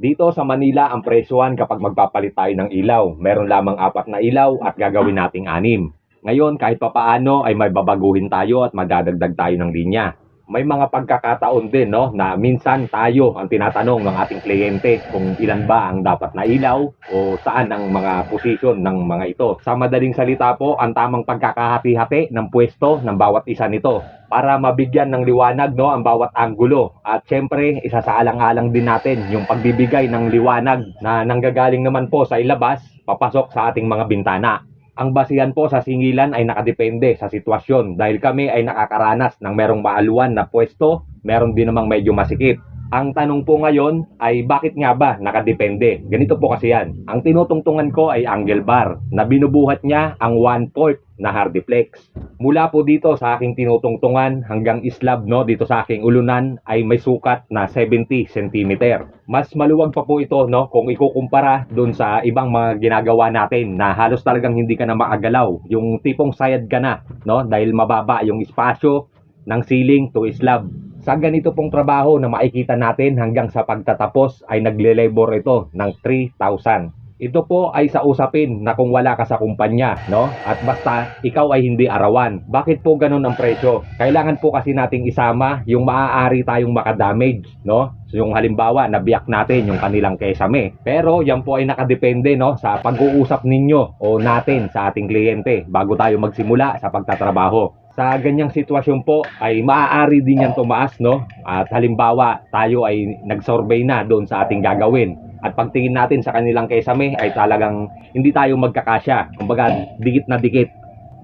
Dito sa Manila, ang presyohan kapag magpapalit tayo ng ilaw, meron lamang 4 na ilaw at gagawin nating 6. Ngayon, kahit papaano ay may babaguhin tayo at madadagdag tayo ng linya. May mga pagkakataon din, no, na minsan tayo ang tinatanong ng ating kliyente kung ilan ba ang dapat na ilaw o saan ang mga posisyon ng mga ito. Sa madaling salita po, ang tamang pagkakahati-hati ng pwesto ng bawat isa nito para mabigyan ng liwanag, no, ang bawat anggulo. At syempre, isasaalang-alang din natin yung pagbibigay ng liwanag na nanggagaling naman po sa ilabas papasok sa ating mga bintana. Ang basihan po sa singilan ay nakadepende sa sitwasyon dahil kami ay nakakaranas ng merong maaluan na pwesto, meron din namang medyo masikip. Ang tanong po ngayon ay bakit nga ba nakadepende? Ganito po kasi yan. Ang tinutungtungan ko ay angle bar na binubuhat niya ang 1/4 na hardiplex. Mula po dito sa aking tinutungtungan hanggang slab, no, dito sa aking ulunan ay may sukat na 70 cm. Mas maluwag pa po ito, no, kung ikukumpara dun sa ibang mga ginagawa natin na halos talagang hindi ka na maagalaw. Yung tipong sayad ka na, no, dahil mababa yung espasyo ng ceiling to slab. Sa ganito pong trabaho na makikita natin hanggang sa pagtatapos ay nagle-labor ito ng 3,000. Ito po ay sa usapin na kung wala ka sa kumpanya, no? At basta ikaw ay hindi arawan. Bakit po ganun ang presyo? Kailangan po kasi nating isama yung maaari tayong makadamage, no? So, yung halimbawa, nabiyak natin yung kanilang kesame. Pero yan po ay nakadepende, no, sa pag-uusap ninyo o natin sa ating kliyente bago tayo magsimula sa pagtatrabaho. Sa ganyang sitwasyon po ay maaari din yan tumaas, no? At halimbawa tayo ay nag-survey na doon sa ating gagawin. At pagtingin natin sa kanilang kesame ay talagang hindi tayo magkakasya. Kumbaga dikit na dikit.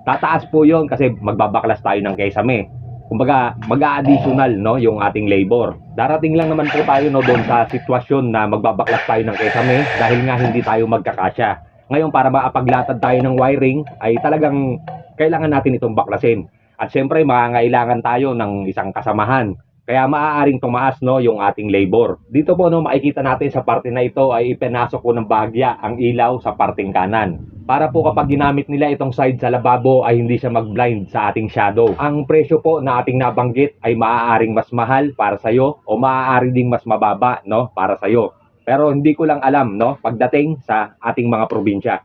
Tataas po yon kasi magbabaklas tayo ng kesame. Kumbaga mag-a-additional, no, yung ating labor. Darating lang naman po tayo, no, doon sa sitwasyon na magbabaklas tayo ng kesame dahil nga hindi tayo magkakasya. Ngayon para makapaglatad tayo ng wiring ay talagang kailangan natin itong baklasin. At syempre, makangailangan tayo ng isang kasamahan. Kaya maaaring tumaas, no, yung ating labor. Dito po, no, makikita natin sa parte na ito ay ipinasok ko ng bahagya ang ilaw sa parteng kanan. Para po kapag ginamit nila itong side sa lababo ay hindi siya mag-blind sa ating shadow. Ang presyo po na ating nabanggit ay maaaring mas mahal para sa'yo o maaari ding mas mababa, no, para sa'yo. Pero hindi ko lang alam, no, pagdating sa ating mga probinsya.